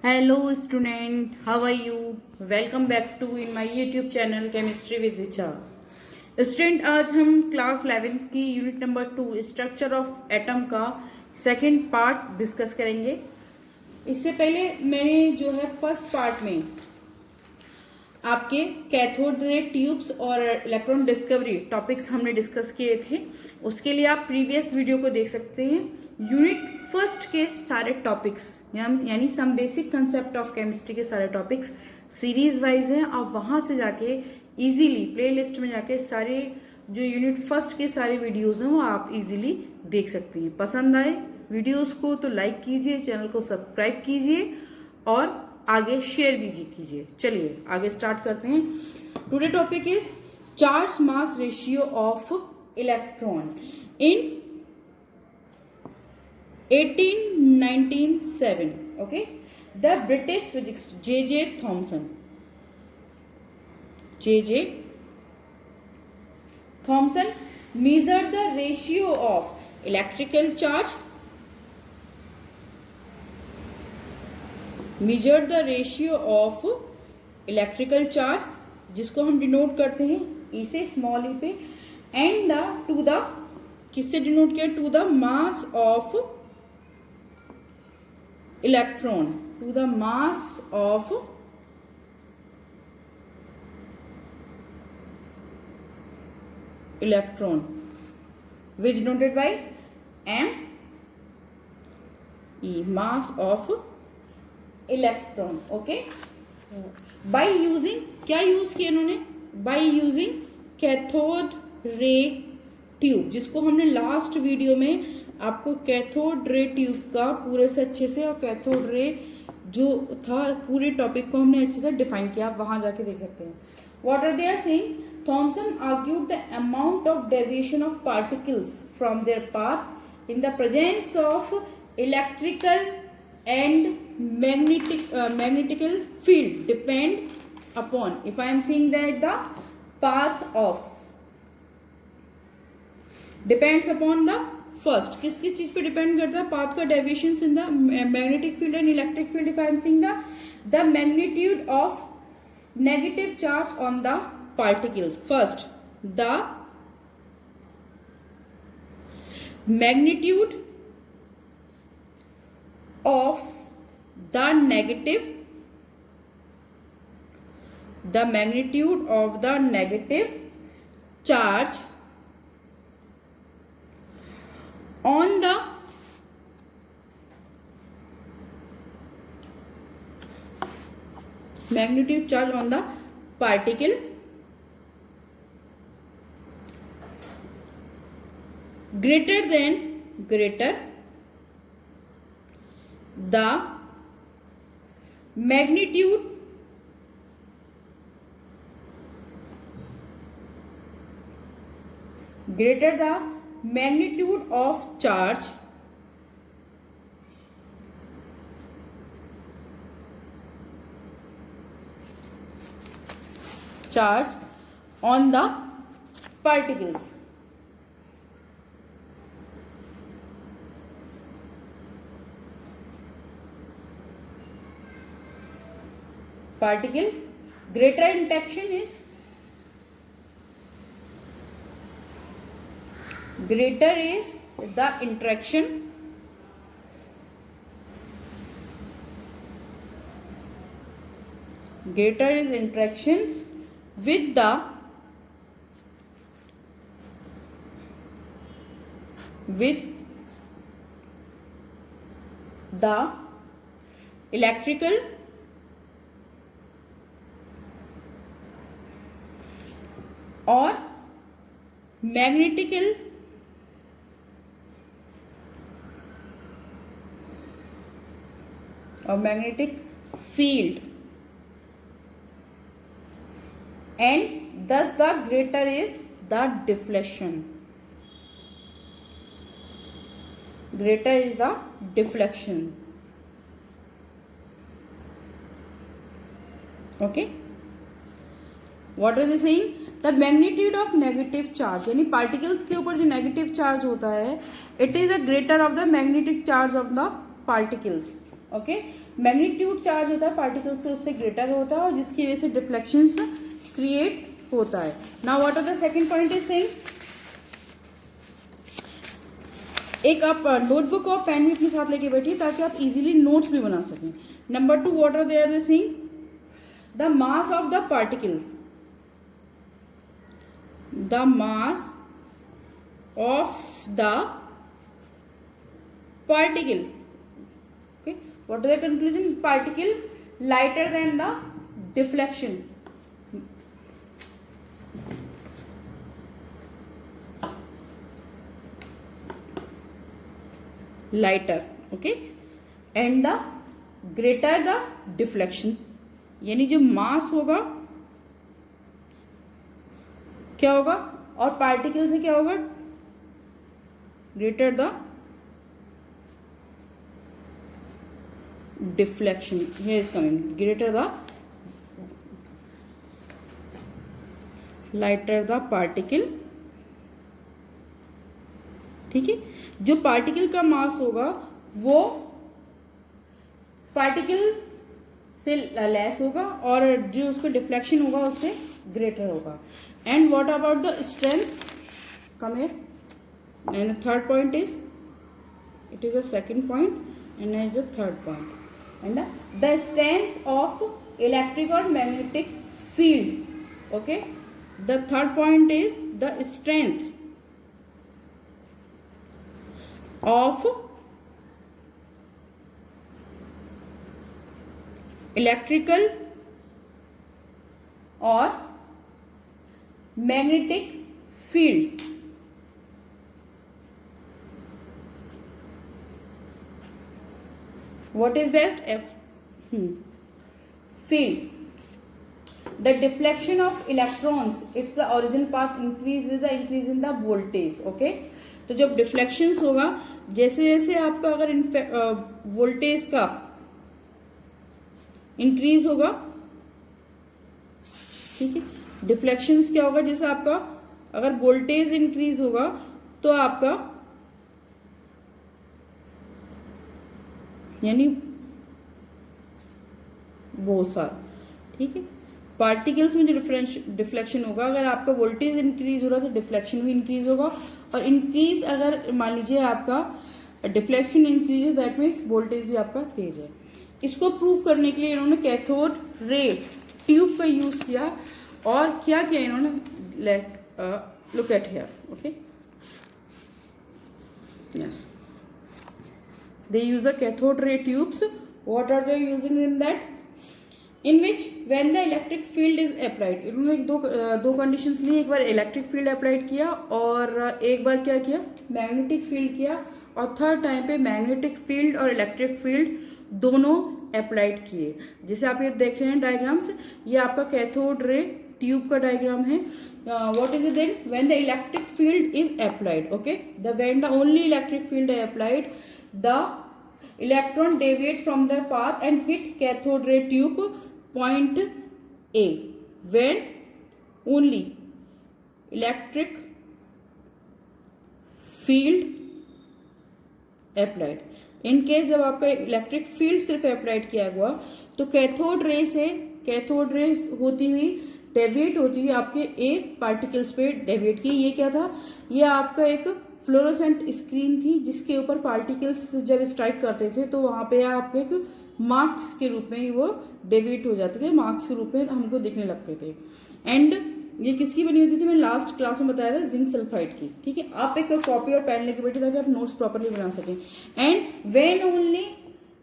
Hello student, how are you? Welcome back to in my YouTube channel Chemistry with Richa. Student आज हम class 11 की unit number 2 structure of atom का second part discuss करेंगे। इससे पहले मैंने जो है फर्स्ट पार्ट में आपके कैथोड रे ट्यूब्स और इलेक्ट्रॉन डिस्कवरी टॉपिक्स हमने डिस्कस किए थे। उसके लिए आप प्रीवियस वीडियो को देख सकते हैं। यूनिट फर्स्ट के सारे टॉपिक्स यानी some basic concept of chemistry के सारे टॉपिक्स सीरीज वाइज हैं। आप वहाँ से जाके इजीली प्लेलिस्ट में जाके सारे जो यूनिट फर्स्ट के सारे वीडियोस हैं वो आप इजीली देख सकते हैं। पसंद आए वीडियोस को तो लाइक कीजिए, चैनल को सब्सक्राइब कीजिए और आगे शेयर भी कीजिए। चलिए आगे स्टार्ट करते हैं। Today topic is charge mass ratio of electron in 1897. Okay, the British physicist J.J. Thomson measured the ratio of electrical charge जिसको हम डिनोट करते हैं ई से स्मॉल ई पे एंड द टू द किससे डिनोट किया to the mass of electron to the mass of electron which denoted by M E mass of electron. Okay, by using क्या use किया इन्होंने? By using cathode ray tube, जिसको हमने last video में आपको cathode ray tube का पूरे से अच्छे से और कैथोड रे जो था पूरे टॉपिक को हमने अच्छे से डिफाइन किया। आप वहां जाके देख सकते हैं। What are they are saying? Thomson argued the amount of deviation of particles from their path in the presence of electrical and magnetical field depend upon, if I am saying that the path of depends upon the first, किस चीज पे depend करता है? Path का deviations in the magnetic field and electric field. If I am seeing the magnitude of negative charge on the particles. First, the magnitude of the magnitude of the negative charge on the particle greater the magnitude of charge on the particles। Particle greater interaction is the interaction interactions with the electrical और magnetical और magnetic field and thus the greater is the deflection। greater is the deflection। okay, what are they saying? The magnitude of negative charge, यानी particles के ऊपर जो negative charge होता है, it is a greater of the magnetic charge of the particles. Okay, magnitude charge होता है particle से उससे ग्रेटर होता है और जिसकी वजह से डिफ्लेक्शंस क्रिएट होता है. Now what are the second point is saying, एक आप नोटबुक और पेन भी अपने साथ लेके बैठिए ताकि आप इजीली नोट्स भी बना सकें. Number 2, what are they are saying, the mass of the particle, the mass of the particle. Okay, what is the conclusion? Particle lighter than the deflection. Lighter, okay, and the greater the deflection. यानी जो मास होगा क्या होगा और particle से क्या होगा, greater the deflection. Here is coming greater the lighter the particle. ठीक है, जो पार्टिकल का मास होगा वो पार्टिकल से लेस होगा और जो उसका डिफ्लेक्शन होगा उससे ग्रेटर होगा. And what about the strength? Come here. And the third point is, it is a second point and is a third point. And the strength of electric or magnetic field. Okay. The third point is the strength of electrical or magnetic field. What is that? Field. The deflection of electrons, its the origin path increase with the increase in the voltage. Okay, तो जब deflections होगा, जैसे जैसे आपका अगर voltage का increase होगा, ठीक है, डिफ्लेक्शंस क्या होगा, जैसे आपका अगर वोल्टेज इंक्रीज होगा तो आपका यानी वो सारा, ठीक है, पार्टिकल्स में जो डिफ्लेक्शन होगा, अगर आपका वोल्टेज इंक्रीज हो रहा है तो डिफ्लेक्शन भी इंक्रीज होगा. और इंक्रीज अगर मान लीजिए आपका डिफ्लेक्शन इंक्रीज है, दैट मीन्स वोल्टेज भी आपका तेज है. इसको प्रूव करने के लिए इन्होंने कैथोड रे ट्यूब का यूज किया और क्या किया इन्होंने, let look at here. Okay, yes, they use a cathode ray tubes. What are they using in that? In which when the electric field is applied, इन्होंने दो कंडीशंस ली. एक बार electric field applied किया और एक बार क्या किया, मैग्नेटिक फील्ड किया. और थर्ड टाइम पे मैग्नेटिक फील्ड और इलेक्ट्रिक फील्ड दोनों अप्लाइड किए. जैसे आप ये देख रहे हैं डायग्राम्स, ये आपका कैथोड रे ट्यूब का डायग्राम है. What is it then, when the electric field is applied. Okay, the when the only electric field is applied, the electron deviate from their path and hit cathode ray tube point A. When only electric field applied. In case जब आपका electric field सिर्फ applied किया हुआ तो cathode ray होती हुई deviate होती हुई आपके ए पार्टिकल्स पे डेविएट की. ये क्या था, ये आपका एक फ्लोरोसेंट स्क्रीन थी जिसके ऊपर पार्टिकल्स जब स्ट्राइक करते थे तो वहाँ पे आप एक मार्क्स के रूप में वो डेविएट हो जाते थे, मार्क्स के रूप में हमको दिखने लगते थे. एंड ये किसकी बनी होती थी, मैं लास्ट क्लास में बताया था, जिंक सल्फाइड की. ठीक है, आप एक कॉपी और पेन लेके बैठे ताकि आप नोट्स प्रॉपरली बना सकें. And when only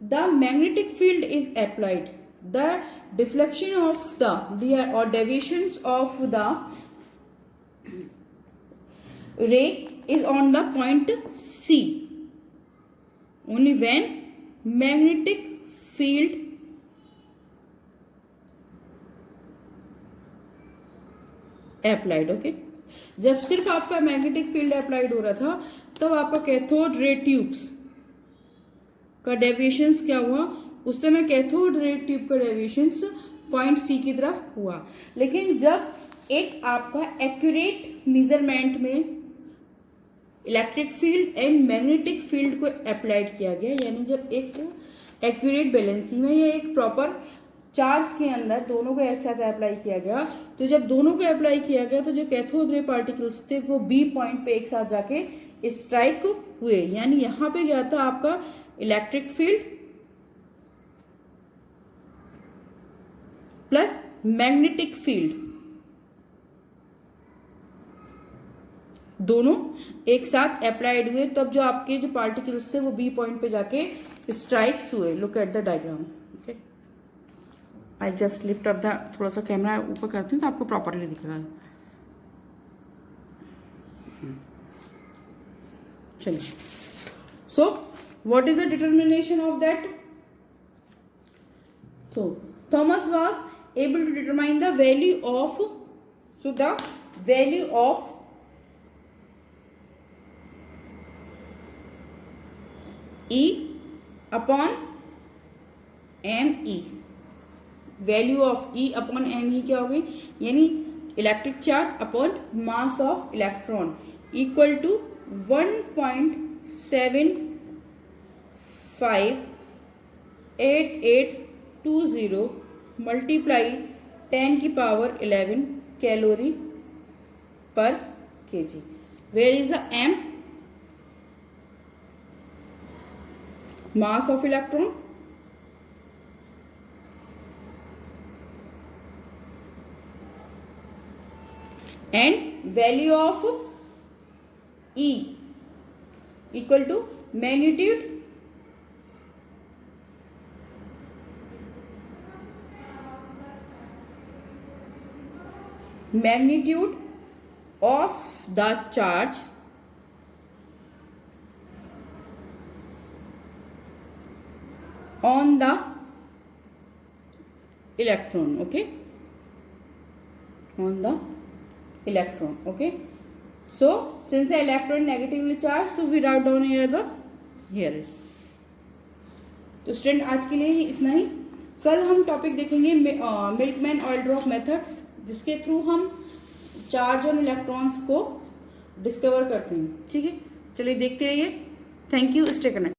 the magnetic field is applied, the deflection of the और deviations of the ray is on the point C. Only when magnetic field applied. Okay, जब सिर्फ आपका मैग्नेटिक फील्ड अप्लाइड हो रहा था तब आपका कैथोड रे ट्यूब्स का डेविएशंस क्या हुआ, उस समय कैथोड रे ट्यूब का डेविएशंस पॉइंट सी की तरफ हुआ. लेकिन जब एक आपका एक्यूरेट मेजरमेंट में electric field and magnetic field को अप्लाइड किया गया, यानी जब एक एक्यूरेट बैलेंसिंग में ये एक प्रॉपर चार्ज के अंदर दोनों को एक साथ अप्लाई किया गया। तो जब दोनों को अप्लाई किया गया तो जो कैथोड रे पार्टिकल्स थे वो बी पॉइंट पे एक साथ जाके स्ट्राइक हुए, यानी यहाँ पे गया था आपका electric field plus magnetic field, दोनों एक साथ अप्लाइड हुए, तब जो आपके जो पार्टिकल्स थे वो बी पॉइंट पे जाके स्ट्राइक्स हुए। Look at the diagram. Okay, I just lift up the, थोड़ा सा कैमरा ऊपर करती हूँ तो आपको प्रॉपरली दिखेगा। चलिए, so what is the determination of that? So Thomas was able to determine the value of, so the value of E upon ME, value of E upon ME क्या हो गई, यानी electric charge upon mass of electron equal to 1.758820 multiply 10 की power 11 calorie पर KG. Where is the M? Mass of electron, and value of E equal to magnitude of the charge on the electron. Okay, on the electron. Okay, so since the electron negatively charged, so we write down here the here is. तो student आज के लिए ही इतना ही। कल हम topic देखेंगे milkman oil drop methods, जिसके through हम चार्ज और इलेक्ट्रॉन्स को डिस्कवर करते हैं। ठीक है, चलिए देखते रहिए। Thank you, stay connect.